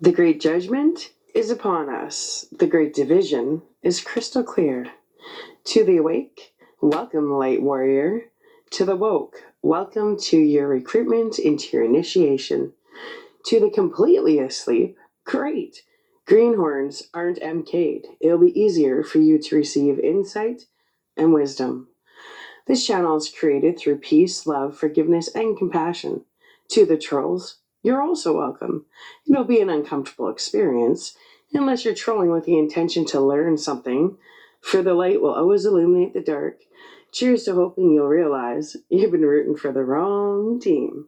The great judgment is upon us. The great division is crystal clear. To the awake, welcome, light warrior. To the woke, welcome to your recruitment into your initiation. To the completely asleep, great. Greenhorns aren't MK'd. It'll be easier for you to receive insight and wisdom. This channel is created through peace, love, forgiveness, and compassion. To the trolls, you're also welcome. It'll be an uncomfortable experience, unless you're trolling with the intention to learn something, for the light will always illuminate the dark. Cheers to hoping you'll realize you've been rooting for the wrong team.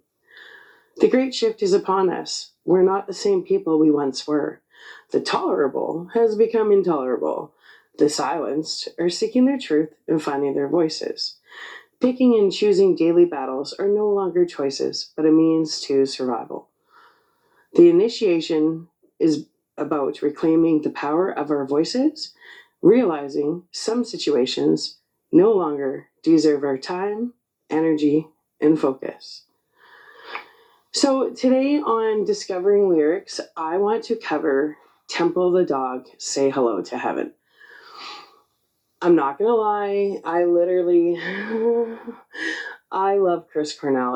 The great shift is upon us. We're not the same people we once were. The tolerable has become intolerable. The silenced are seeking their truth and finding their voices. Picking and choosing daily battles are no longer choices, but a means to survival. The initiation is about reclaiming the power of our voices, realizing some situations no longer deserve our time, energy, and focus. So today on Discovering Lyrics, I want to cover Temple the Dog, Say Hello to Heaven. I'm not going to lie, I love Chris Cornell.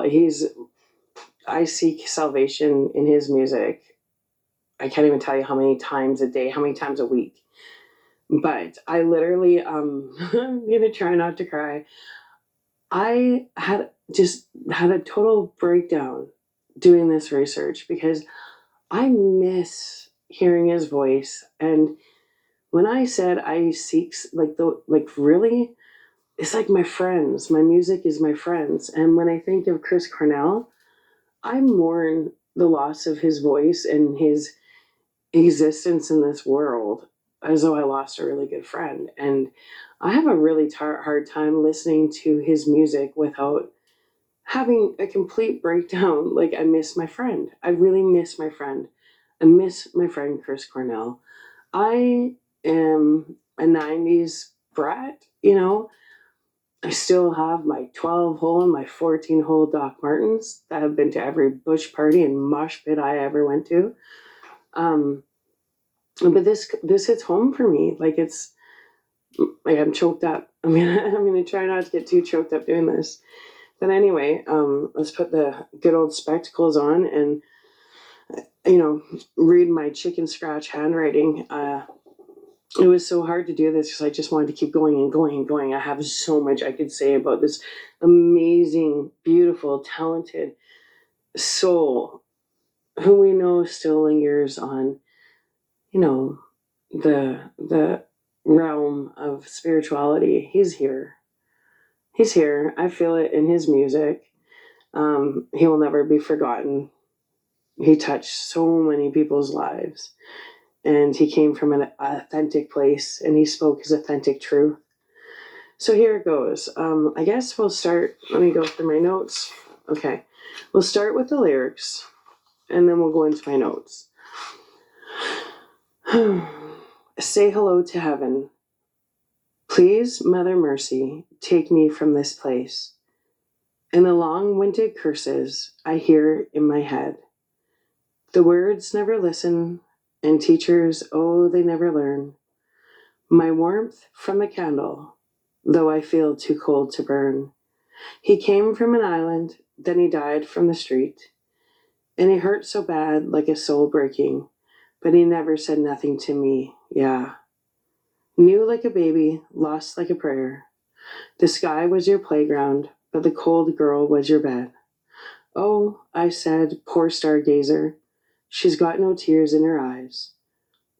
I seek salvation in his music. I can't even tell you how many times a day, how many times a week. But I literally, I'm going to try not to cry. I had a total breakdown doing this research because I miss hearing his voice. And when I said I seek, really, it's like my friends. My music is my friends. And when I think of Chris Cornell, I mourn the loss of his voice and his existence in this world as though I lost a really good friend. And I have a really hard time listening to his music without having a complete breakdown. Like, I miss my friend. I really miss my friend. I miss my friend Chris Cornell. I am a 90s brat, I still have my 12-hole and my 14-hole Doc Martens that have been to every bush party and mosh pit I ever went to. But this hits home for me. Like, it's like I'm choked up. I mean, I'm going to try not to get too choked up doing this. But anyway, let's put the good old spectacles on and, read my chicken scratch handwriting. It was so hard to do this because I just wanted to keep going and going and going. I have so much I could say about this amazing, beautiful, talented soul who we know still lingers on, the realm of spirituality. He's here. He's here. I feel it in his music. He will never be forgotten. He touched so many people's lives. And he came from an authentic place, and he spoke his authentic truth. So here it goes. I guess we'll start. Let me go through my notes. Okay. We'll start with the lyrics, and then we'll go into my notes. Say hello to heaven. Please, Mother Mercy, take me from this place. And the long-winded curses I hear in my head. The words never listen, and teachers, oh, they never learn. My warmth from the candle, though I feel too cold to burn. He came from an island, then he died from the street. And he hurt so bad, like a soul breaking, but he never said nothing to me, yeah. New like a baby, lost like a prayer. The sky was your playground, but the cold girl was your bed. Oh, I said, poor stargazer, she's got no tears in her eyes.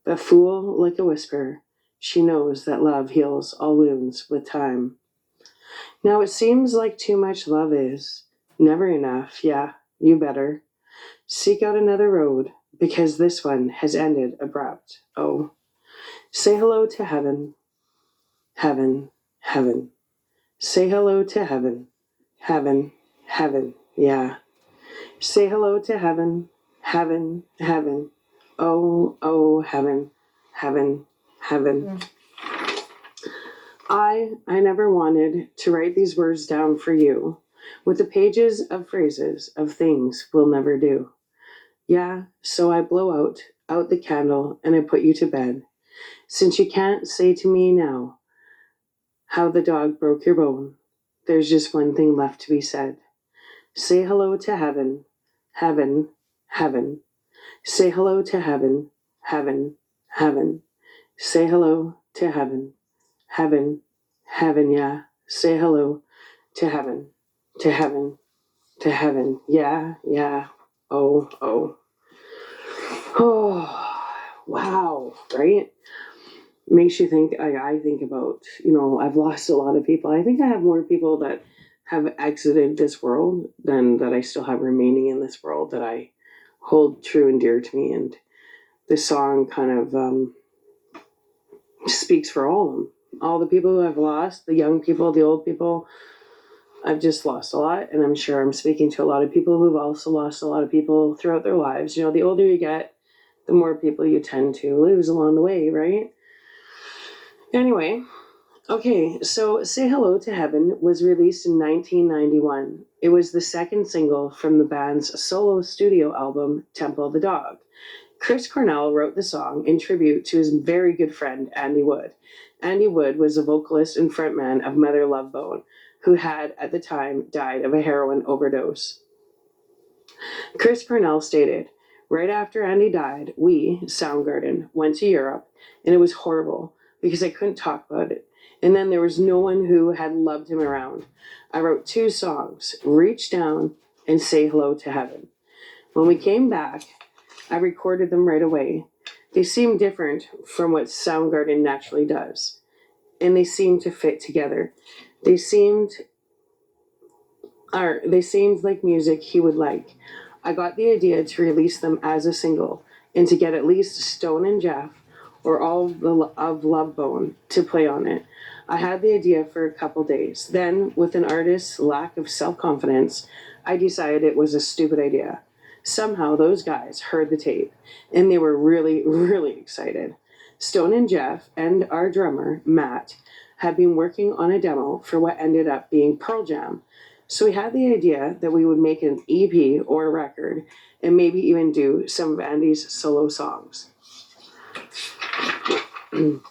The fool, like a whisper, she knows that love heals all wounds with time. Now it seems like too much love is never enough, yeah, you better. Seek out another road, because this one has ended abrupt. Oh, say hello to heaven, heaven, heaven. Say hello to heaven, heaven, heaven, yeah. Say hello to heaven, heaven, heaven. Oh, oh, heaven, heaven, heaven. I never wanted to write these words down for you, with the pages of phrases of things we'll never do. Yeah, so I blow out out the candle, and I put you to bed. Since you can't say to me now how the dog broke your bone, there's just one thing left to be said. Say hello to heaven, heaven, heaven. Say hello to heaven, heaven, heaven. Say hello to heaven, heaven, heaven, yeah. Say hello to heaven, to heaven, to heaven. Yeah, yeah. Oh, oh. Oh, wow, right? Makes you think. I think about, I've lost a lot of people. I think I have more people that have exited this world than that I still have remaining in this world that I hold true and dear to me. And this song kind of speaks for all of them. All the people who I've lost, the young people, the old people. I've just lost a lot, and I'm sure I'm speaking to a lot of people who've also lost a lot of people throughout their lives. The older you get, the more people you tend to lose along the way, right? Anyway, okay, so Say Hello to Heaven was released in 1991. It was the second single from the band's solo studio album, Temple of the Dog. Chris Cornell wrote the song in tribute to his very good friend, Andy Wood. Andy Wood was a vocalist and frontman of Mother Love Bone, who had, at the time, died of a heroin overdose. Chris Cornell stated, right after Andy died, we, Soundgarden, went to Europe, and it was horrible because I couldn't talk about it. And then there was no one who had loved him around. I wrote 2 songs, Reach Down and Say Hello to Heaven. When we came back, I recorded them right away. They seemed different from what Soundgarden naturally does, and they seemed to fit together. They seemed like music he would like. I got the idea to release them as a single and to get at least Stone and Jeff or all of Love Bone to play on it. I had the idea for a couple days. Then, with an artist's lack of self-confidence, I decided it was a stupid idea. Somehow those guys heard the tape, and they were really, really excited. Stone and Jeff and our drummer, Matt, had been working on a demo for what ended up being Pearl Jam. So we had the idea that we would make an EP or a record and maybe even do some of Andy's solo songs. In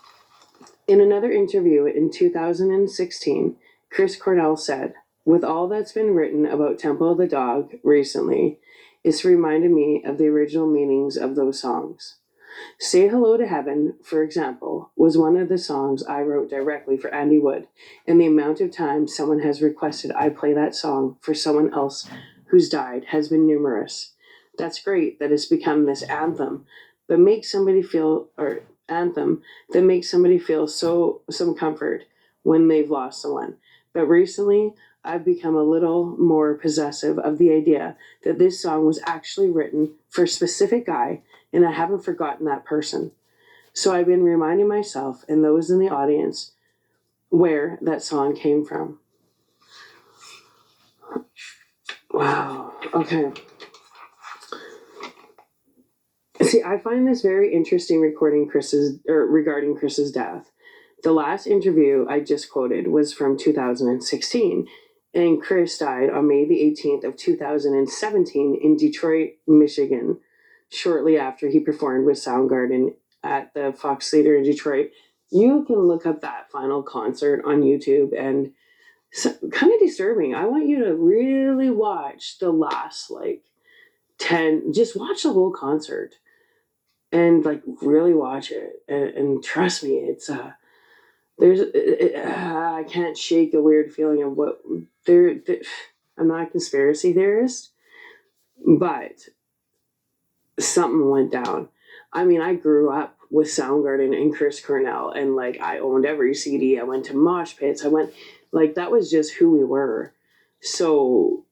another interview in 2016, Chris Cornell said, with all that's been written about Temple of the Dog recently, it's reminded me of the original meanings of those songs. Say Hello to Heaven, for example, was one of the songs I wrote directly for Andy Wood, and the amount of time someone has requested I play that song for someone else who's died has been numerous. That's great that it's become this anthem, but makes somebody feel, or anthem that makes somebody feel some comfort when they've lost someone. But recently, I've become a little more possessive of the idea that this song was actually written for a specific guy, and I haven't forgotten that person. So I've been reminding myself and those in the audience where that song came from. Wow. Okay. See, I find this very interesting regarding Chris's death. The last interview I just quoted was from 2016, and Chris died on May the 18th of 2017 in Detroit, Michigan, shortly after he performed with Soundgarden at the Fox Theater in Detroit. You can look up that final concert on YouTube, and it's kind of disturbing. I want you to really watch the last 10, just watch the whole concert and really watch it, and trust me, it's I can't shake a weird feeling of what I'm not a conspiracy theorist, but something went down. I mean, I grew up with Soundgarden and Chris Cornell, and I owned every CD. I went to mosh pits. I went that was just who we were. So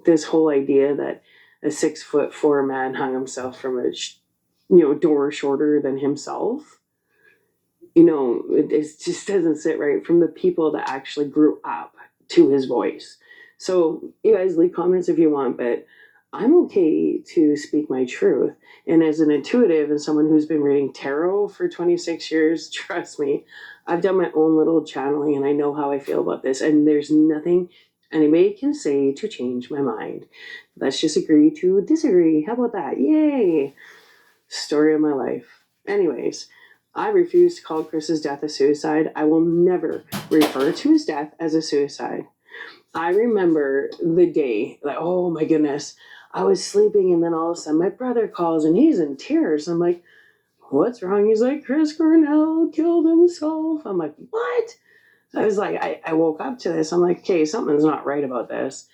this whole idea that a 6'4" man hung himself from a door shorter than himself, it just doesn't sit right from the people that actually grew up to his voice. So you guys leave comments if you want, but I'm okay to speak my truth. And as an intuitive and someone who's been reading tarot for 26 years, trust me, I've done my own little channeling and I know how I feel about this. And there's nothing Anybody can say to change my mind. Let's just agree to disagree. How about that? Yay! Story of my life. Anyways, I refuse to call Chris's death a suicide. I will never refer to his death as a suicide. I remember the day, like, oh my goodness, I was sleeping and then all of a sudden my brother calls and he's in tears. I'm like, what's wrong? He's like, Chris Cornell killed himself. I'm like, what? So I was like, I woke up to this. I'm like, okay, something's not right about this.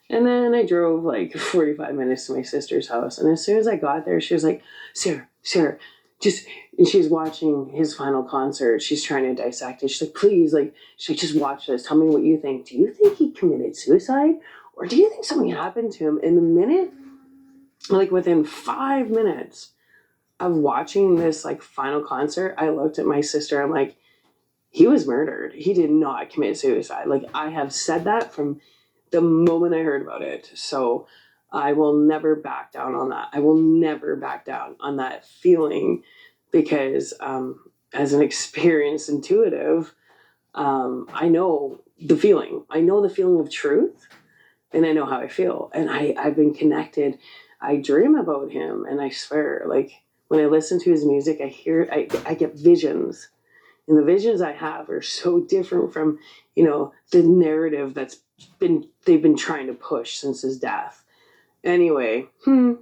And then I drove like 45 minutes to my sister's house. And as soon as I got there, she was like, Sarah, just, and she's watching his final concert. She's trying to dissect it. She's like, please, like, she's like, just watch this. Tell me what you think. Do you think he committed suicide? Or do you think something happened to him? In the minute, like within 5 minutes of watching this like final concert, I looked at my sister. I'm like, he was murdered. He did not commit suicide. Like, I have said that from the moment I heard about it. So I will never back down on that. I will never back down on that feeling because as an experienced intuitive, I know the feeling. I know the feeling of truth and I know how I feel. And I've been connected. I dream about him and I swear, like, when I listen to his music, I get visions. And the visions I have are so different from, the narrative they've been trying to push since his death. Anyway, like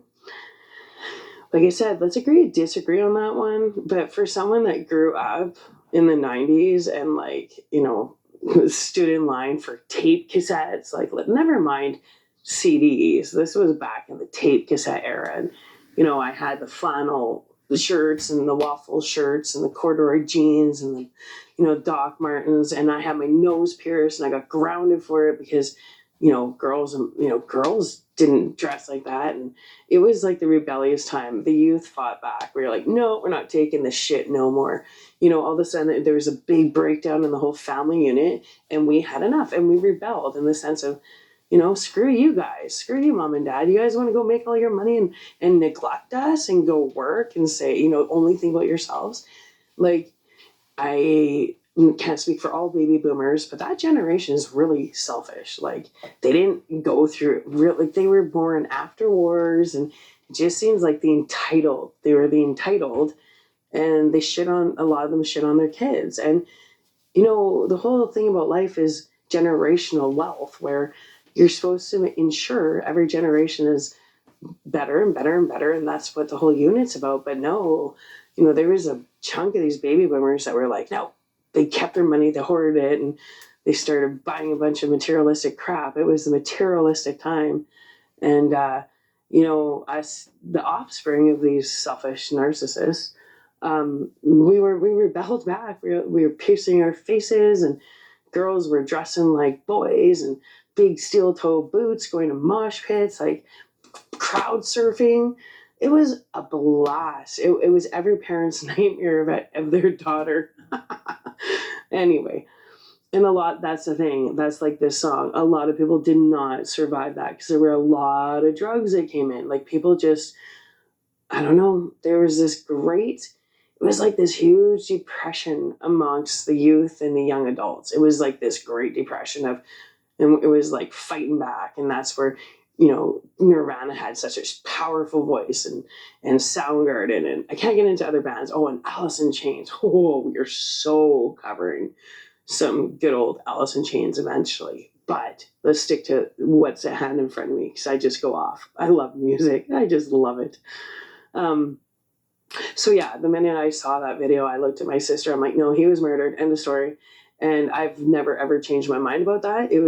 I said, let's agree to disagree on that one. But for someone that grew up in the 90s and stood in line for tape cassettes, like, never mind CDs. This was back in the tape cassette era. And, I had the flannel, the shirts and the waffle shirts and the corduroy jeans and the, Doc Martens. And I had my nose pierced and I got grounded for it because, girls didn't dress like that. And it was like the rebellious time. The youth fought back. We were like, no, we're not taking this shit no more. All of a sudden there was a big breakdown in the whole family unit and we had enough and we rebelled in the sense of, screw you guys, screw you, mom and dad. You guys want to go make all your money and neglect us and go work and say, only think about yourselves. Like, I can't speak for all baby boomers, but that generation is really selfish. Like, they didn't go through like they were born after wars, and it just seems like they were the entitled, and a lot of them shit on their kids. And the whole thing about life is generational wealth, where you're supposed to ensure every generation is better and better and better, and that's what the whole unit's about. But no, there was a chunk of these baby boomers that were like, no, they kept their money, they hoarded it, and they started buying a bunch of materialistic crap. It was the materialistic time. And us, the offspring of these selfish narcissists, we rebelled back. We were piercing our faces, and girls were dressing like boys and big steel toe boots, going to mosh pits, like crowd surfing. It was a blast. It was every parent's nightmare of their daughter. Anyway, and that's the thing. That's like this song. A lot of people did not survive that because there were a lot of drugs that came in. Like, people just, I don't know, there was it was like this huge depression amongst the youth and the young adults. It was like this great depression and it was like fighting back. And that's where, Nirvana had such a powerful voice and Soundgarden, and I can't get into other bands. Oh, and Alice in Chains. Oh, we are so covering some good old Alice in Chains eventually. But let's stick to what's at hand in front of me because I just go off. I love music. I just love it. So yeah, the minute I saw that video, I looked at my sister. I'm like, no, he was murdered. End of story. And I've never ever changed my mind about that. It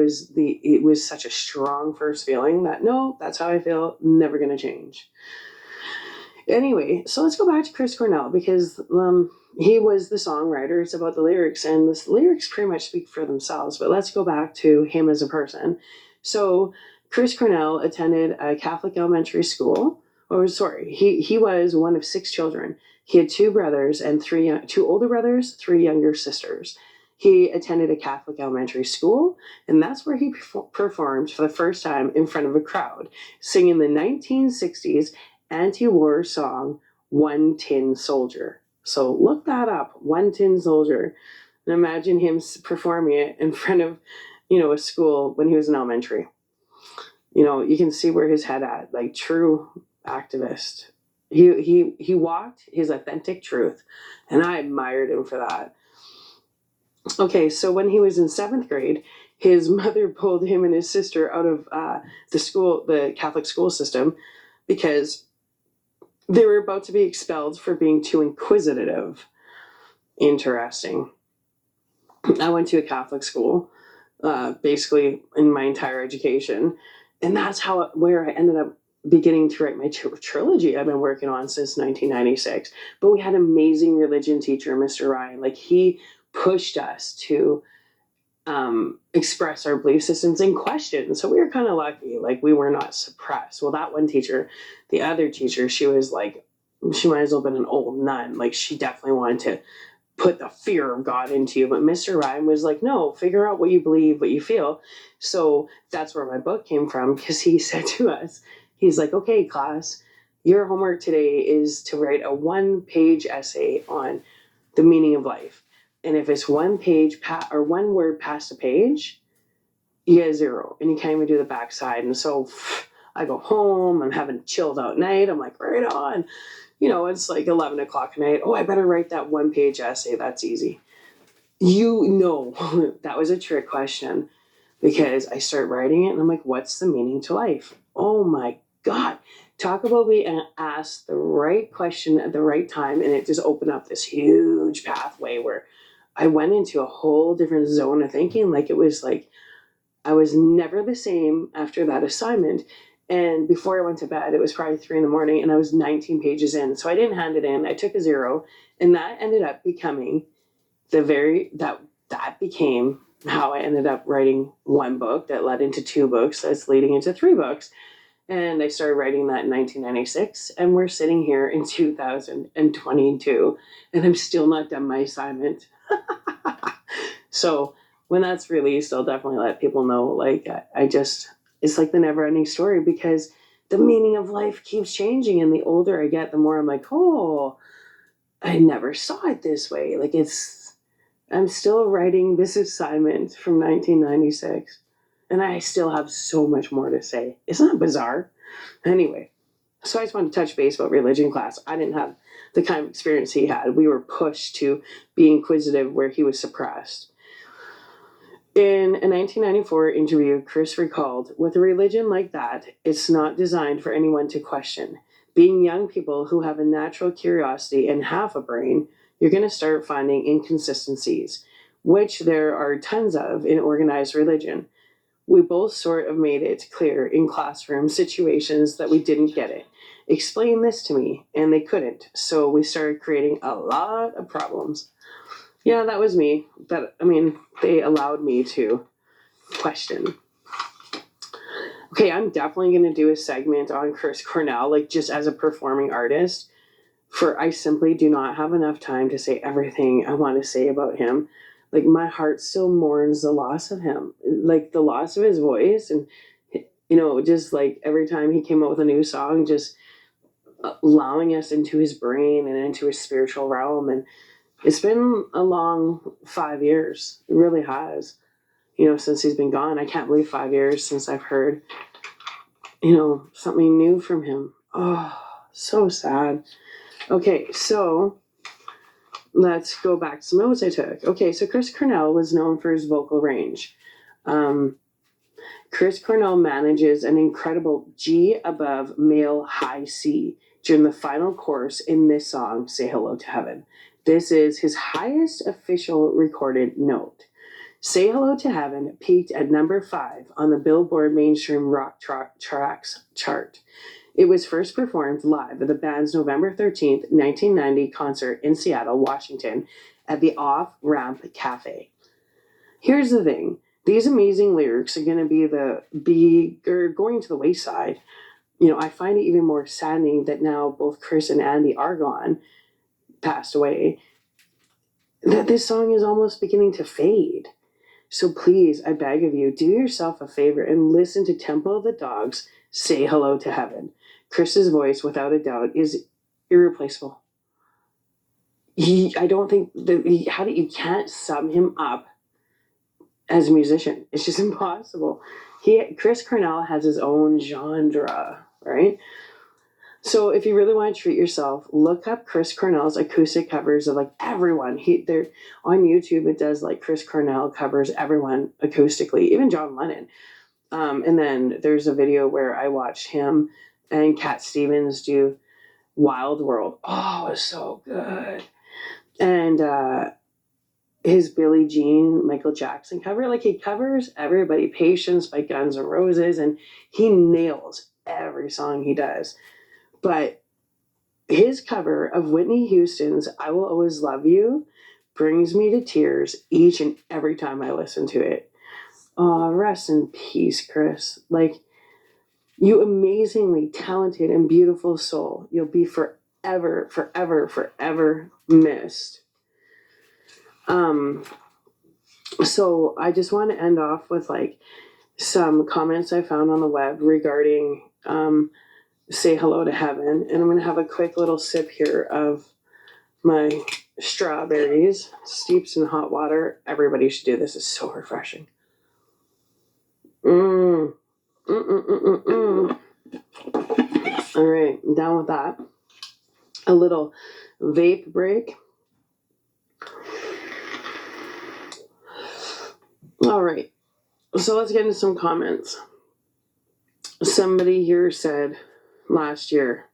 was such a strong first feeling that no, that's how I feel. Never gonna change. Anyway, so let's go back to Chris Cornell because he was the songwriter. It's about the lyrics, and the lyrics pretty much speak for themselves. But let's go back to him as a person. So Chris Cornell attended a Catholic elementary school. He was one of 6 children. He had 2 brothers and 2 older brothers, 3 younger sisters. He attended a Catholic elementary school, and that's where he performed for the first time in front of a crowd, singing the 1960s anti-war song, One Tin Soldier. So look that up, One Tin Soldier, and imagine him performing it in front of a school when he was in elementary. You can see where his head at, like true activist. He walked his authentic truth, and I admired him for that. Okay, so when he was in 7th grade, his mother pulled him and his sister out of the Catholic school system, because they were about to be expelled for being too inquisitive. Interesting. I went to a Catholic school, basically in my entire education, and that's where I ended up beginning to write my trilogy I've been working on since 1996. But we had an amazing religion teacher, Mr. Ryan. Like, he pushed us to express our belief systems and question. So we were kind of lucky. Like, we were not suppressed. Well, that one teacher, the other teacher, she was like, she might as well have been an old nun. Like, she definitely wanted to put the fear of God into you. But Mr. Ryan was like, no, figure out what you believe, what you feel. So that's where my book came from, because he said to us, he's like, okay, class, your homework today is to write a 1-page essay on the meaning of life. And if it's 1 page or 1 word past a page, you get a 0, and you can't even do the backside. And so I go home, I'm having a chilled out night. I'm like, right on. It's like 11 o'clock at night. Oh, I better write that 1-page essay. That's easy. That was a trick question, because I start writing it and I'm like, what's the meaning to life? Oh my God. Talk about being asked the right question at the right time, and it just opened up this huge pathway where I went into a whole different zone of thinking. Like, it was like I was never the same after that assignment. And before I went to bed, it was probably 3 a.m, and I was 19 pages in. So I didn't hand it in. I took a 0, and that ended up becoming that became how I ended up writing 1 book that led into 2 books that's leading into 3 books. And I started writing that in 1996, and we're sitting here in 2022, and I'm still not done my assignment. So when that's released, I'll definitely let people know. Like, it's like the never ending story, because the meaning of life keeps changing. And the older I get, the more I'm like, oh, I never saw it this way. Like, I'm still writing this assignment from 1996, and I still have so much more to say. Isn't that bizarre? Anyway, so I just wanted to touch base about religion class. I didn't have the kind of experience he had. We were pushed to be inquisitive where he was suppressed. In a 1994 interview, Chris recalled, with a religion like that, it's not designed for anyone to question. Being young people who have a natural curiosity and half a brain, you're going to start finding inconsistencies, which there are tons of in organized religion. We both sort of made it clear in classroom situations that we didn't get it. Explain this to me, and they couldn't. So we started creating a lot of problems. Yeah, that was me. They allowed me to question. Okay, I'm definitely going to do a segment on Chris Cornell, like, just as a performing artist. For I simply do not have enough time to say everything I want to say about him. Like, my heart still mourns the loss of him, like the loss of his voice, and just like every time he came out with a new song, just allowing us into his brain and into his spiritual realm. And it's been a long 5 years. It really has. Since he's been gone. I can't believe 5 years since I've heard, something new from him. Oh, so sad. Okay, so let's go back to some notes I took. Okay, so Chris Cornell was known for his vocal range. Chris Cornell manages an incredible G above male high C during the final chorus in this song, Say Hello to Heaven. This is his highest official recorded note. Say Hello to Heaven peaked at number 5 on the Billboard Mainstream Rock Tracks chart. It was first performed live at the band's November 13th, 1990 concert in Seattle, Washington at the Off Ramp Cafe. Here's the thing. These amazing lyrics are going to are going to the wayside. I find it even more saddening that now both Chris and Andy are gone, passed away, that this song is almost beginning to fade. So please, I beg of you, do yourself a favor and listen to Temple of the Dogs, Say Hello to Heaven. Chris's voice, without a doubt, is irreplaceable. I don't think you can't sum him up as a musician. It's just impossible. Chris Cornell has his own genre, right? So if you really want to treat yourself, look up Chris Cornell's acoustic covers of like everyone. They're on YouTube. It does like Chris Cornell covers everyone acoustically, even John Lennon. And then there's a video where I watched him and Cat Stevens do Wild World. Oh, it was so good. And his Billie Jean, Michael Jackson cover, like he covers everybody. Patience by Guns N' Roses, and he nails every song he does. But his cover of Whitney Houston's I Will Always Love You brings me to tears each and every time I listen to it. Oh, rest in peace, Chris. Like, you amazingly talented and beautiful soul. You'll be forever, forever, forever missed. So I just want to end off with like some comments I found on the web regarding say hello to heaven. And I'm going to have a quick little sip here of my strawberries steeped in hot water. Everybody should do this. It's so refreshing. All right, I'm done with that. A little vape break. All right, so let's get into some comments. Somebody here said last year,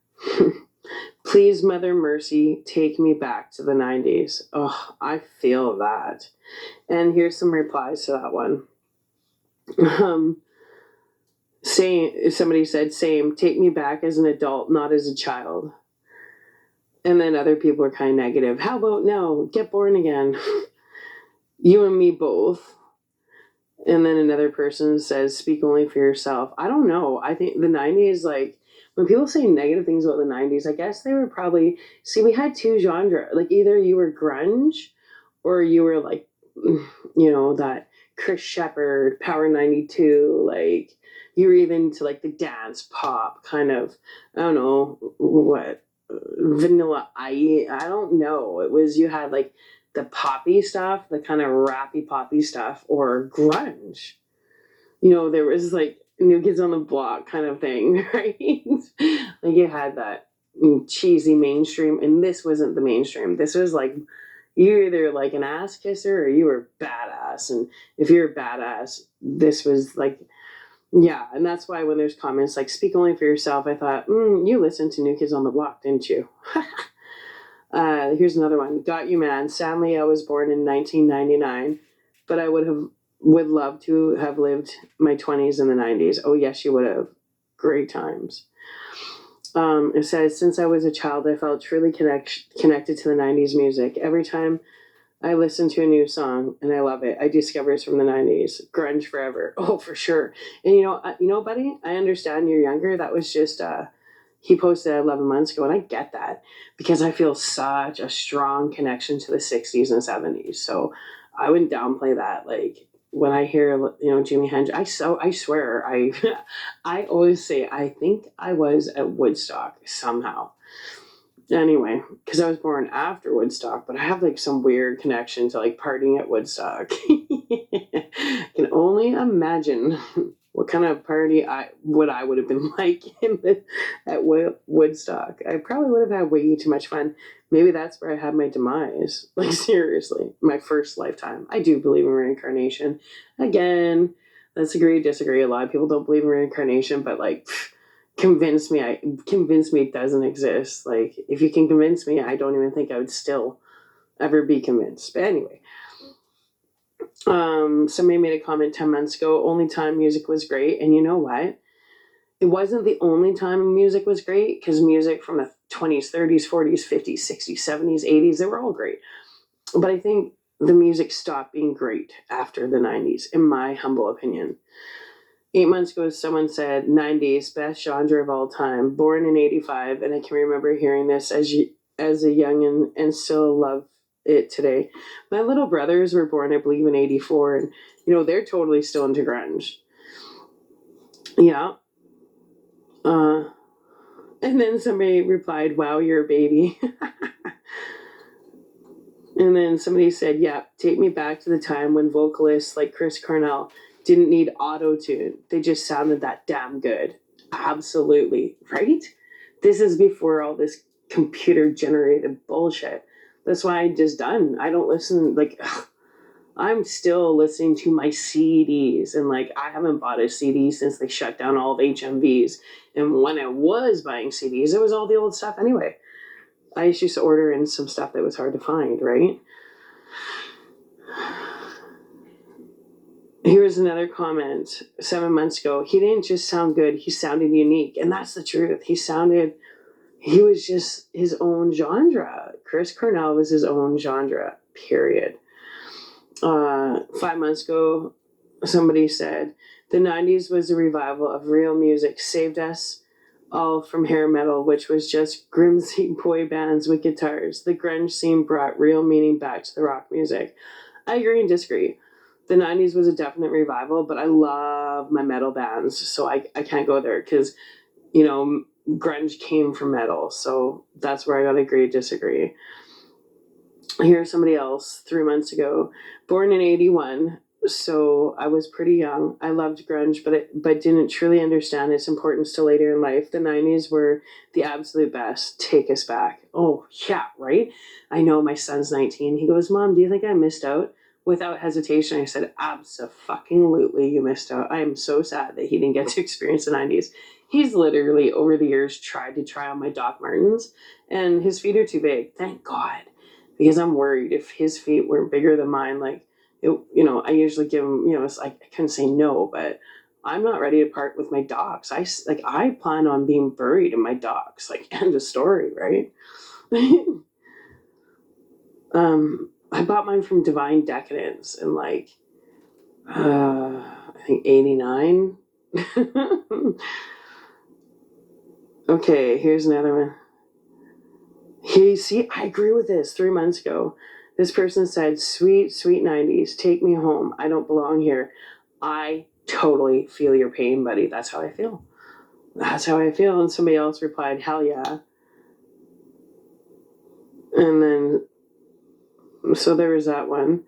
please, Mother Mercy, take me back to the 90s. Oh, I feel that. And here's some replies to that one. Somebody said, same, take me back as an adult, not as a child. And then other people are kind of negative. How about no, get born again? You and me both. And then another person says, speak only for yourself. I don't know. I think the 90s, like, when people say negative things about the 90s, I guess they were probably, we had two genres. Like, either you were grunge or you were, like, that Chris Shepherd, Power 92, like, you were even to, like, the dance pop kind of, I don't know, what, Vanilla Ice, I don't know. It was, you had, like, the poppy stuff, the kind of rappy poppy stuff, or grunge. There was like New Kids on the Block kind of thing, right? Like you had that cheesy mainstream, and this wasn't the mainstream. This was like you're either like an ass kisser or you were badass. And if you're badass, this was like, yeah. And that's why when there's comments like speak only for yourself, I thought, you listened to New Kids on the Block, didn't you? Here's another one. Got you, man. Sadly, I was born in 1999, but I would love to have lived my 20s in the 90s. Oh, yes, you would have. Great times. It says, since I was a child, I felt truly connected to the 90s music. Every time I listen to a new song, and I love it, I discover it's from the 90s. Grunge forever. Oh, for sure. And buddy, I understand you're younger. That was just... he posted 11 months ago, and I get that because I feel such a strong connection to the 60s and 70s. So I wouldn't downplay that. Like when I hear, Jimi Hendrix, I swear, I always say, I think I was at Woodstock somehow. Anyway, because I was born after Woodstock, but I have like some weird connection to like partying at Woodstock. Can only imagine what kind of party I would have been like at Woodstock. I probably would have had way too much fun. Maybe that's where I had my demise. Like seriously, my first lifetime. I do believe in reincarnation. Again, let's agree, disagree. A lot of people don't believe in reincarnation, but like, convince me it doesn't exist. Like, if you can convince me, I don't even think I would still ever be convinced. But anyway. Somebody made a comment 10 months ago, only time music was great. And you know what? It wasn't the only time music was great, because music from the 20s, 30s, 40s, 50s, 60s, 70s, 80s, they were all great. But I think the music stopped being great after the 90s, in my humble opinion. 8 months ago, someone said 90s, best genre of all time, born in 85. And I can remember hearing this as a youngin' and still love it today. My little brothers were born, I believe, in 84, and they're totally still into grunge. Yeah. And then somebody replied, wow, you're a baby. And And then somebody said, yeah, take me back to the time when vocalists like Chris Cornell didn't need auto-tune. They just sounded that damn good. Absolutely. Right? This is before all this computer-generated bullshit. That's why I just done. I don't listen, like, I'm still listening to my CDs. And, like, I haven't bought a CD since they shut down all of HMVs. And when I was buying CDs, it was all the old stuff anyway. I used to order in some stuff that was hard to find, right? Here's another comment 7 months ago. He didn't just sound good, he sounded unique. And that's the truth. He was just his own genre. Chris Cornell was his own genre, period. 5 months ago, somebody said, the 90s was a revival of real music, saved us all from hair metal, which was just grimsy boy bands with guitars. The grunge scene brought real meaning back to the rock music. I agree and disagree. The 90s was a definite revival, but I love my metal bands, so I can't go there because, you know, grunge came from metal, so that's where I gotta agree, disagree. Here's somebody else 3 months ago, born in 81, so I was pretty young. I loved grunge, but didn't truly understand its importance till later in life. The 90s were the absolute best. Take us back. Oh, yeah, right? I know my son's 19. He goes, Mom, do you think I missed out? Without hesitation, I said, abso-fucking-lutely, you missed out. I am so sad that he didn't get to experience the 90s. He's literally, over the years, tried to try on my Doc Martens, and his feet are too big. Thank God. Because I'm worried if his feet were bigger than mine, like, it, you know, I usually give him, you know, it's like, I couldn't say no, but I'm not ready to part with my Docs. I plan on being buried in my Docs, like, end of story, right? I bought mine from Divine Decadence in, like, I think 89. Okay, here's another one. I agree with this. 3 months ago, this person said, sweet, sweet 90s, take me home. I don't belong here. I totally feel your pain, buddy. That's how I feel. That's how I feel. And somebody else replied, hell yeah. And then, so there was that one.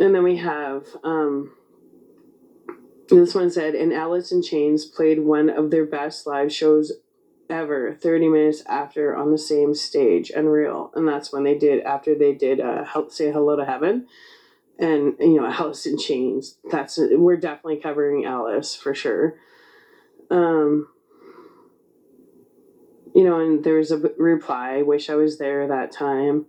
And then we have, this one said, and Alice in Chains played one of their best live shows ever 30 minutes after on the same stage. Unreal. And that's when they did, after they did Say Hello to Heaven, and you know, Alice in Chains. We're definitely covering Alice for sure. You know, and there was a reply, wish I was there that time.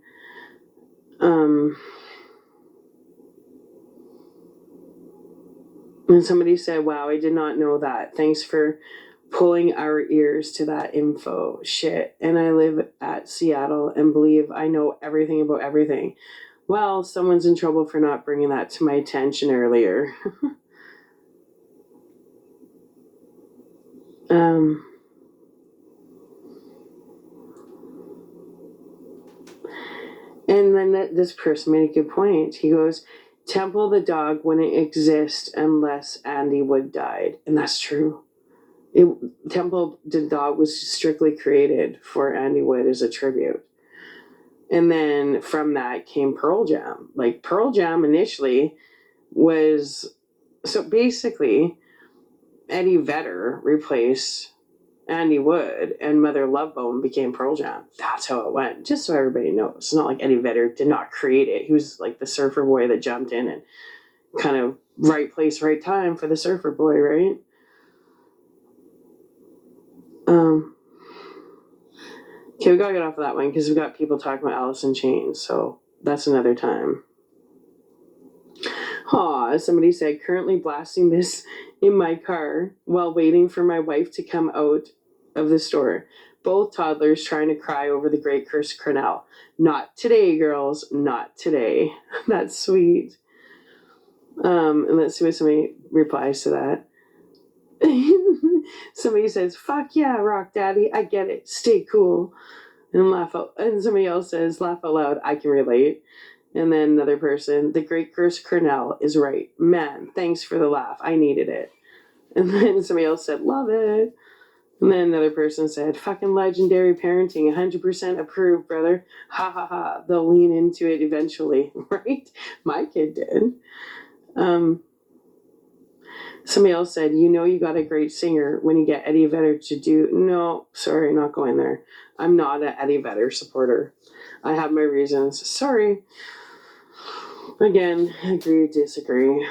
And somebody said, wow, I did not know that. Thanks for pulling our ears to that info. Shit. And I live at Seattle and believe I know everything about everything. Well, someone's in trouble for not bringing that to my attention earlier. And then this person made a good point. He goes, Temple the dog wouldn't exist unless Andy Wood died. And that's true. Temple the dog was strictly created for Andy Wood as a tribute. And then from that came Pearl Jam. Like, Pearl Jam initially was, so basically Eddie Vedder replaced Andy Wood and Mother Love Bone became Pearl Jam. That's how it went. Just so everybody knows. It's not like Eddie Vedder did not create it. He was like the surfer boy that jumped in and kind of right place, right time for the surfer boy, right? Okay, we gotta get off of that one because we've got people talking about Alice in Chains, so that's another time. Aw, somebody said, currently blasting this in my car while waiting for my wife to come out of the store. Both toddlers trying to cry over the great Chris Cornell. Not today, girls. Not today. That's sweet. And let's see what somebody replies to that. Somebody says, fuck yeah, Rock Daddy. I get it. Stay cool. And laugh out. And somebody else says, laugh out loud. I can relate. And then another person, the great Chris Cornell is right. Man, thanks for the laugh. I needed it. And then somebody else said, love it. And then another person said, fucking legendary parenting, 100% approved, brother. Ha ha ha. They'll lean into it eventually, right? My kid did. Somebody else said, you got a great singer when you get Eddie Vedder to do... No, sorry, not going there. I'm not an Eddie Vedder supporter. I have my reasons. Sorry. Again, agree, disagree.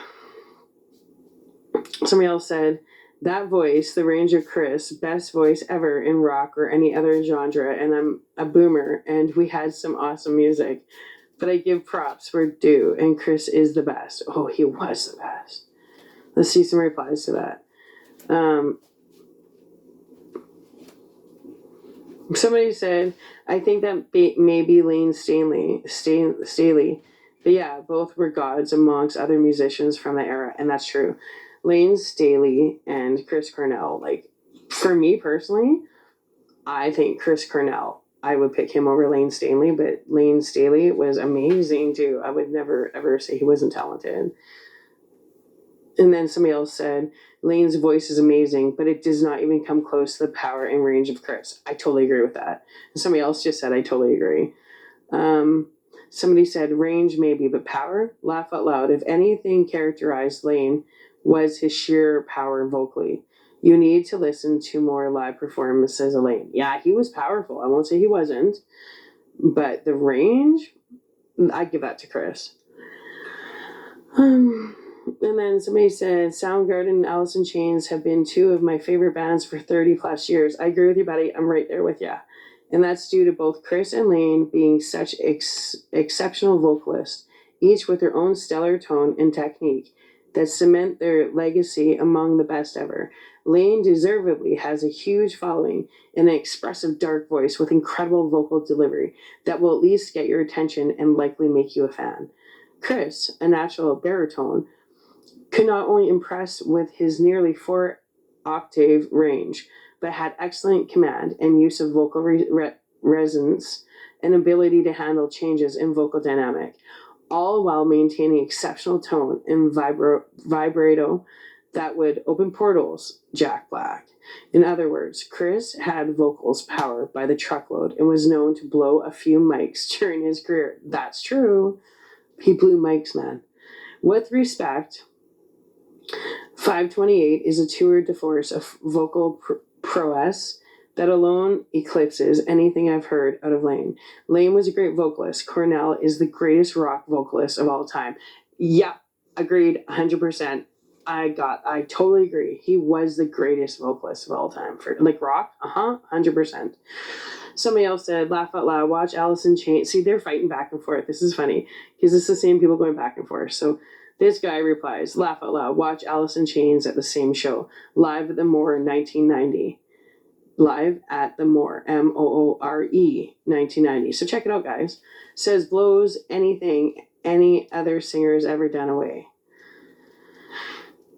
Somebody else said, that voice, the range of Chris, best voice ever in rock or any other genre, and I'm a boomer, and we had some awesome music. But I give props where due, and Chris is the best. Oh, he was the best. Let's see some replies to that. Somebody said, I think that maybe Lane Staley. But yeah, both were gods amongst other musicians from the era, and that's true. Lane Staley and Chris Cornell, like, for me personally, I think Chris Cornell, I would pick him over Lane Staley, but Lane Staley was amazing too. I would never ever say he wasn't talented. And then somebody else said, Lane's voice is amazing, but it does not even come close to the power and range of Chris. I totally agree with that. And somebody else just said, I totally agree. Somebody said, range maybe, but power? Laugh out loud. If anything characterized Lane was his sheer power vocally. You need to listen to more live performances of Lane. Yeah, he was powerful. I won't say he wasn't. But the range, I'd give that to Chris. And then somebody said, Soundgarden and Alice in Chains have been two of my favorite bands for 30 plus years. I agree with you, buddy. I'm right there with you. And that's due to both Chris and Lane being such exceptional vocalists, each with their own stellar tone and technique that cement their legacy among the best ever. Lane deservedly has a huge following and an expressive dark voice with incredible vocal delivery that will at least get your attention and likely make you a fan. Chris, a natural baritone, could not only impress with his nearly 4-octave range, but had excellent command and use of vocal resonance and ability to handle changes in vocal dynamic, all while maintaining exceptional tone and vibrato that would open portals, Jack Black. In other words, Chris had vocals powered by the truckload and was known to blow a few mics during his career. That's true. He blew mics, man. With respect, 528 is a tour de force of vocal prowess that alone eclipses anything I've heard out of Lane. Lane was a great vocalist. Cornell is the greatest rock vocalist of all time. Yep, agreed, 100%. I totally agree. He was the greatest vocalist of all time. For like rock, 100%. Somebody else said, laugh out loud, watch Alice in Chains. See, they're fighting back and forth. This is funny, because it's the same people going back and forth. So this guy replies, laugh out loud, watch Alice in Chains at the same show, live at the Moore in 1990. Live at the Moore, Moore, 1990. So check it out, guys. Says, blows anything any other singer has ever done away.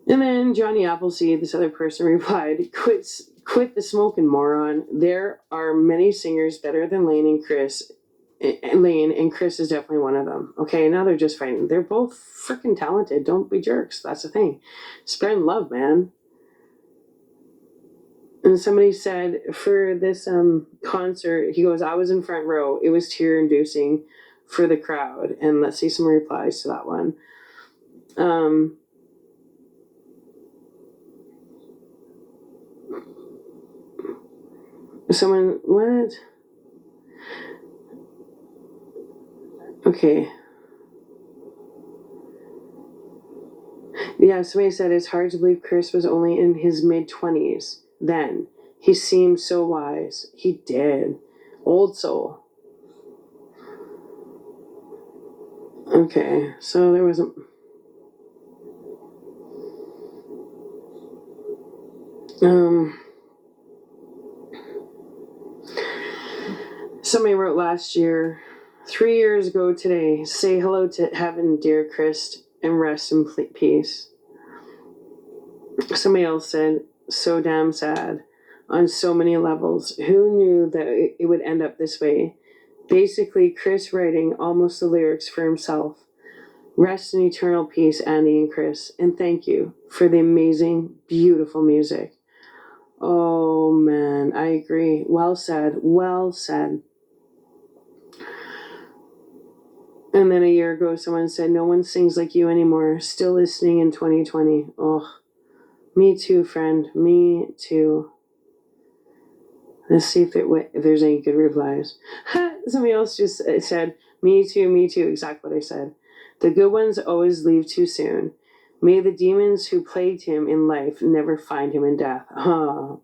And then Johnny Appleseed, this other person, replied, quit the smoking, moron. There are many singers better than Lane and Chris. Lane and Chris is definitely one of them. Okay, now they're just fighting. They're both freaking talented. Don't be jerks. That's the thing. Spread love, man. And somebody said for this concert, he goes, I was in front row. It was tear-inducing for the crowd. And let's see some replies to that one. Someone, what? Okay. Yeah, somebody said it's hard to believe Chris was only in his mid-20s then. He seemed so wise. He did. Old soul. Okay, so there was a... Somebody wrote last year, 3 years ago today, say hello to heaven, dear Chris, and rest in peace. Somebody else said, so damn sad on so many levels. Who knew that it would end up this way? Basically, Chris writing almost the lyrics for himself. Rest in eternal peace, Andy and Chris, and thank you for the amazing, beautiful music. Oh man, I agree. Well said. Well said. And then a year ago, someone said, no one sings like you anymore. Still listening in 2020. Oh, me too, friend. Me too. Let's see if there's any good replies. Somebody else just said, me too, exactly what I said. The good ones always leave too soon. May the demons who plagued him in life never find him in death. Oh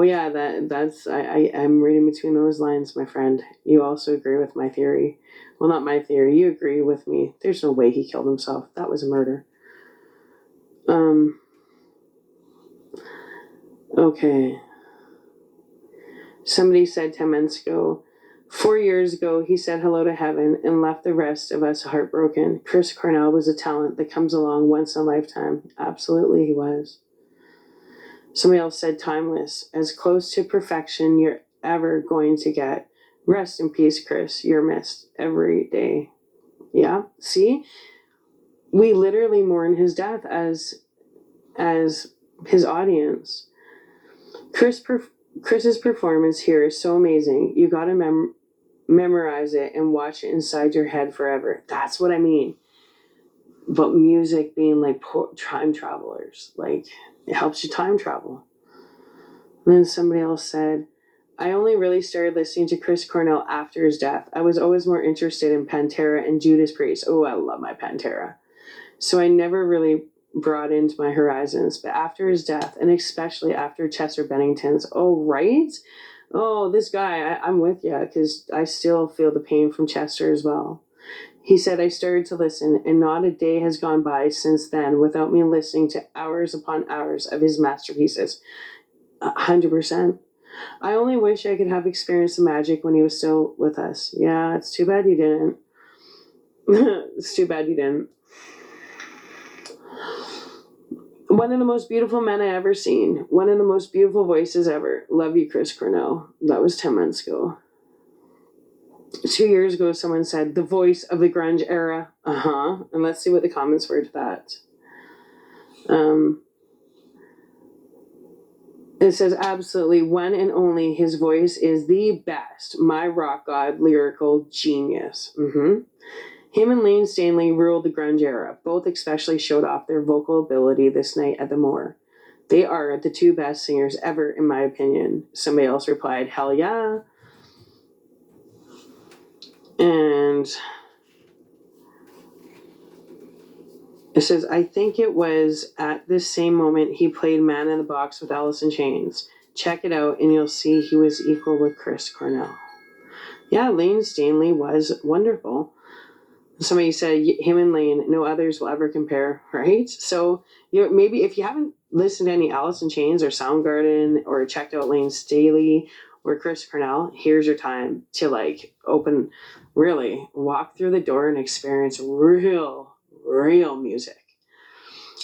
yeah, I'm reading between those lines, my friend. You also agree with my theory. Well, not my theory. You agree with me. There's no way he killed himself. That was a murder. Okay. Somebody said 10 minutes ago, 4 years ago, he said hello to heaven and left the rest of us heartbroken. Chris Cornell was a talent that comes along once in a lifetime. Absolutely, he was. Somebody else said timeless, as close to perfection you're ever going to get. Rest in peace, Chris. You're missed every day. Yeah, see? We literally mourn his death as his audience. Chris's performance here is so amazing. You got to memorize it and watch it inside your head forever. That's what I mean. But music being like time travelers, like it helps you time travel. And then somebody else said, I only really started listening to Chris Cornell after his death. I was always more interested in Pantera and Judas Priest. Oh, I love my Pantera. So I never really brought into my horizons. But after his death, and especially after Chester Bennington's, oh, right? Oh, this guy, I'm with you, because I still feel the pain from Chester as well. He said, I started to listen, and not a day has gone by since then without me listening to hours upon hours of his masterpieces. 100%. I only wish I could have experienced the magic when he was still with us. Yeah, it's too bad you didn't. It's too bad you didn't. One of the most beautiful men I ever seen. One of the most beautiful voices ever. Love you, Chris Cornell. That was 10 months ago. 2 years ago, someone said, the voice of the grunge era. And let's see what the comments were to that. It says, absolutely, one and only, his voice is the best. My rock god, lyrical genius. Him and Lane Stanley ruled the grunge era. Both especially showed off their vocal ability this night at the Moore. They are the two best singers ever, in my opinion. Somebody else replied, hell yeah. And it says, I think it was at this same moment he played Man in the Box with Alice in Chains. Check it out and you'll see he was equal with Chris Cornell. Yeah, Lane Stanley was wonderful. Somebody said, him and Lane, no others will ever compare, right? So maybe if you haven't listened to any Alice in Chains or Soundgarden or checked out Lane Staley or Chris Cornell, here's your time to really walk through the door and experience real music.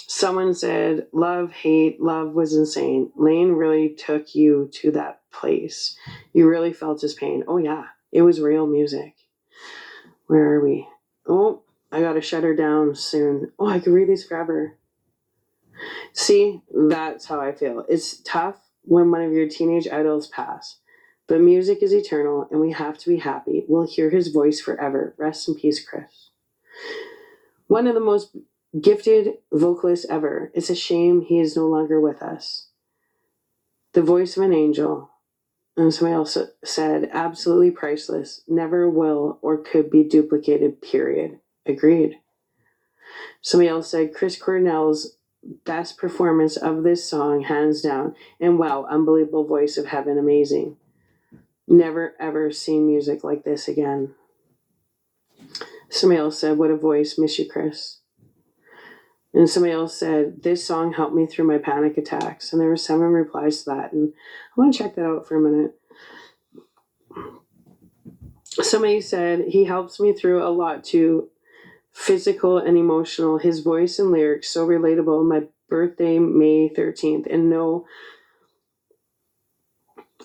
Someone said, love, hate, love was insane. Lane really took you to that place. You really felt his pain. Oh yeah, it was real music. Where are we? Oh, I gotta shut her down soon. Oh, I could read these forever. See, that's how I feel. It's tough when one of your teenage idols pass. But music is eternal, and we have to be happy. We'll hear his voice forever. Rest in peace, Chris. One of the most gifted vocalists ever. It's a shame he is no longer with us. The voice of an angel. And somebody else said, absolutely priceless. Never will or could be duplicated, period. Agreed. Somebody else said, Chris Cornell's best performance of this song, hands down. And wow, unbelievable voice of heaven, amazing. Never ever seen music like this again. Somebody else said, what a voice, miss you, Chris. And somebody else said, this song helped me through my panic attacks. And there were 7 replies to that. And I want to check that out for a minute. Somebody said, he helps me through a lot too. Physical and emotional. His voice and lyrics so relatable. My birthday, May 13th. And no,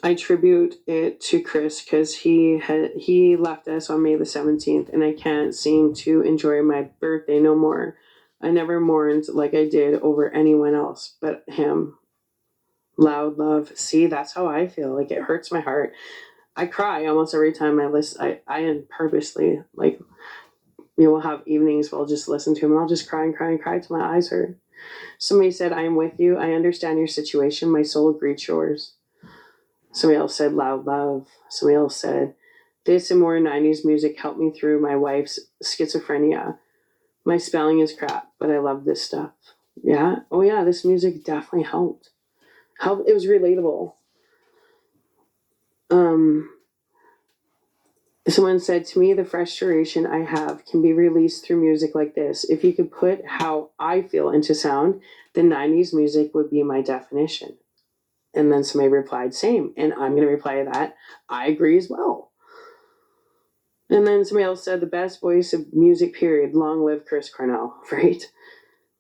I tribute it to Chris because he left us on May the 17th. And I can't seem to enjoy my birthday no more. I never mourned like I did over anyone else but him. Loud love. See, that's how I feel. Like, it hurts my heart. I cry almost every time I listen. I purposely, like, we'll have evenings where I'll just listen to him and I'll just cry and cry and cry till my eyes hurt. Somebody said, I am with you. I understand your situation. My soul greets yours. Somebody else said, loud love. Somebody else said, this and more 90s music helped me through my wife's schizophrenia. My spelling is crap, but I love this stuff. Yeah. Oh, yeah. This music definitely helped. It was relatable. Someone said to me, the frustration I have can be released through music like this. If you could put how I feel into sound, the 90s music would be my definition. And then somebody replied, same. And I'm going to reply to that. I agree as well. And then somebody else said, the best voice of music, period. Long live Chris Cornell, right?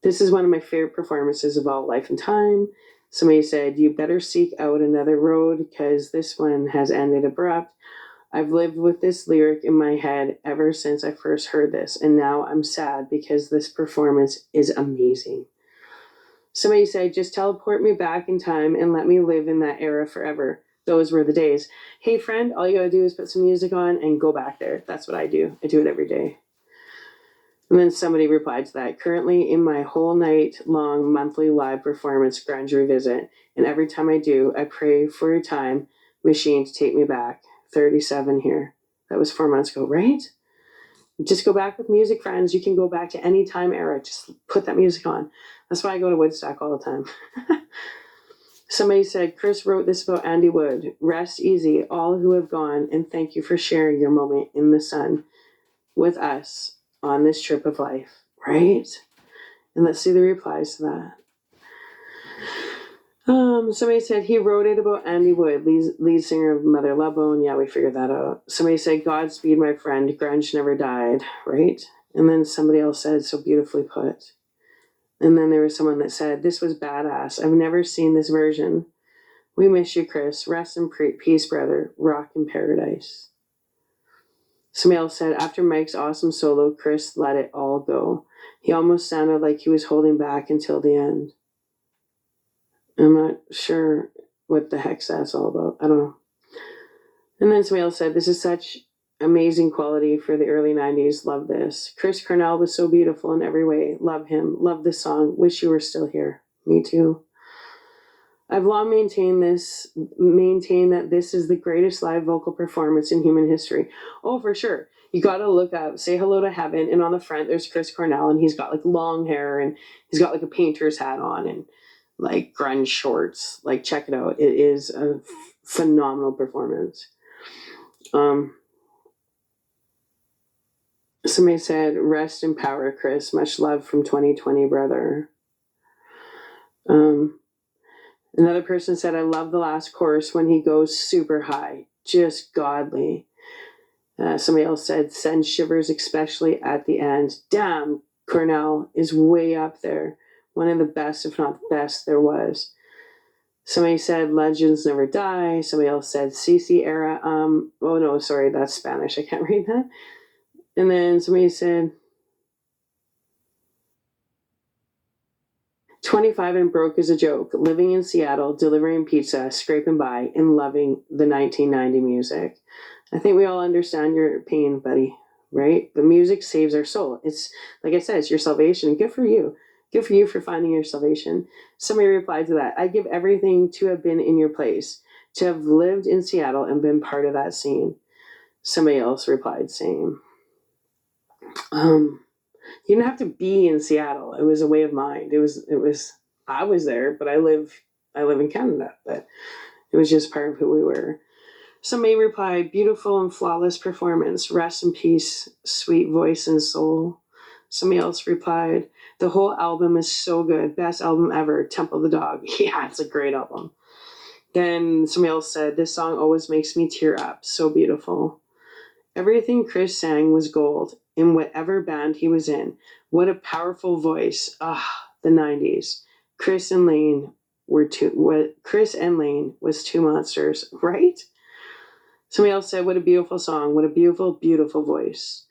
This is one of my favorite performances of all life and time. Somebody said, you better seek out another road because this one has ended abrupt. I've lived with this lyric in my head ever since I first heard this, and now I'm sad because this performance is amazing. Somebody said, just teleport me back in time and let me live in that era forever. Those were the days. Hey, friend, all you gotta do is put some music on and go back there. That's what I do. I do it every day. And then somebody replied to that. Currently in my whole night long monthly live performance grunge revisit, and every time I do, I pray for a time machine to take me back. 37 here. That was 4 months ago, right? Just go back with music, friends. You can go back to any time era. Just put that music on. That's why I go to Woodstock all the time. Somebody said, Chris wrote this about Andy Wood. Rest easy, all who have gone, and thank you for sharing your moment in the sun with us on this trip of life, right? And let's see the replies to that. Somebody said he wrote it about Andy Wood, lead singer of Mother Love Bone. Yeah, we figured that out. Somebody said, Godspeed, my friend. Grunge never died, right? And then somebody else said, so beautifully put. And then there was someone that said, this was badass. I've never seen this version. We miss you, Chris. Rest in peace, brother. Rock in paradise. Somebody else said, after Mike's awesome solo, Chris let it all go. He almost sounded like he was holding back until the end. I'm not sure what the heck that's all about. I don't know. And then somebody else said, this is such amazing quality for the early 90s. Love this. Chris Cornell was so beautiful in every way. Love him. Love this song. Wish you were still here. Me too. I've long maintained that this is the greatest live vocal performance in human history. Oh, for sure. You got to look up Say Hello to Heaven, and on the front there's Chris Cornell, and he's got like long hair, and he's got like a painter's hat on, and like grunge shorts. Like, check it out. It is a phenomenal performance. Somebody said, rest in power, Chris. Much love from 2020, brother. Another person said, I love the last chorus when he goes super high. Just godly. Somebody else said, send shivers, especially at the end. Damn, Cornell is way up there. One of the best, if not the best, there was. Somebody said, legends never die. Somebody else said, CC era. Oh, no, sorry, that's Spanish. I can't read that. And then somebody said, 25 and broke is a joke. Living in Seattle, delivering pizza, scraping by, and loving the 1990 music. I think we all understand your pain, buddy, right? The music saves our soul. It's, like I said, it's your salvation. Good for you. Good for you for finding your salvation. Somebody replied to that. I give everything to have been in your place, to have lived in Seattle and been part of that scene. Somebody else replied, same. You didn't have to be in Seattle. It was a way of mind. I was there, but I live in Canada, but it was just part of who we were. Somebody replied, beautiful and flawless performance. Rest in peace, sweet voice and soul. Somebody else replied, the whole album is so good. Best album ever. Temple the Dog. Yeah, it's a great album. Then somebody else said, this song always makes me tear up. So beautiful. Everything Chris sang was gold in whatever band he was in. What a powerful voice. The 90s. Chris and Lane was two monsters, right? Somebody else said, what a beautiful song. What a beautiful, beautiful voice.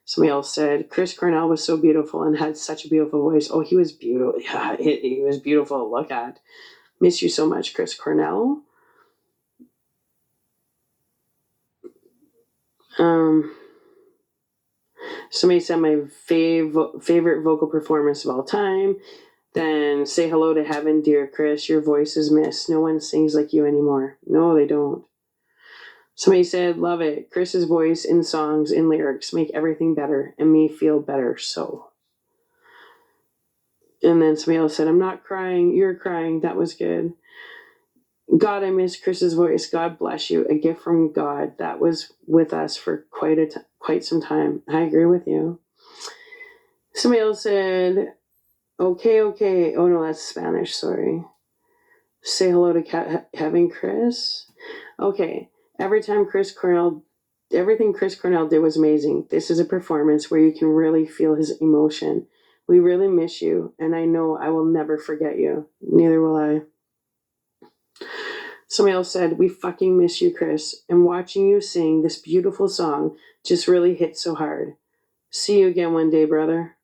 Somebody else said, Chris Cornell was so beautiful and had such a beautiful voice. Oh, he was beautiful. Yeah, he was beautiful to look at. Miss you so much, Chris Cornell. Somebody said my favorite vocal performance of all time. Then say hello to heaven, dear Chris. Your voice is missed. No one sings like you anymore. No, they don't. Somebody said, love it. Chris's voice in songs, in lyrics, make everything better and me feel better. So. And then somebody else said, I'm not crying. You're crying. That was good. God, I miss Chris's voice. God bless you. A gift from God that was with us for quite some time. I agree with you. Somebody else said, okay. Oh, no, that's Spanish. Sorry. Say hello to having Chris. Okay. Everything Chris Cornell did was amazing. This is a performance where you can really feel his emotion. We really miss you, and I know I will never forget you. Neither will I. Somebody else said, we fucking miss you, Chris, and watching you sing this beautiful song just really hit so hard. See you again one day, brother.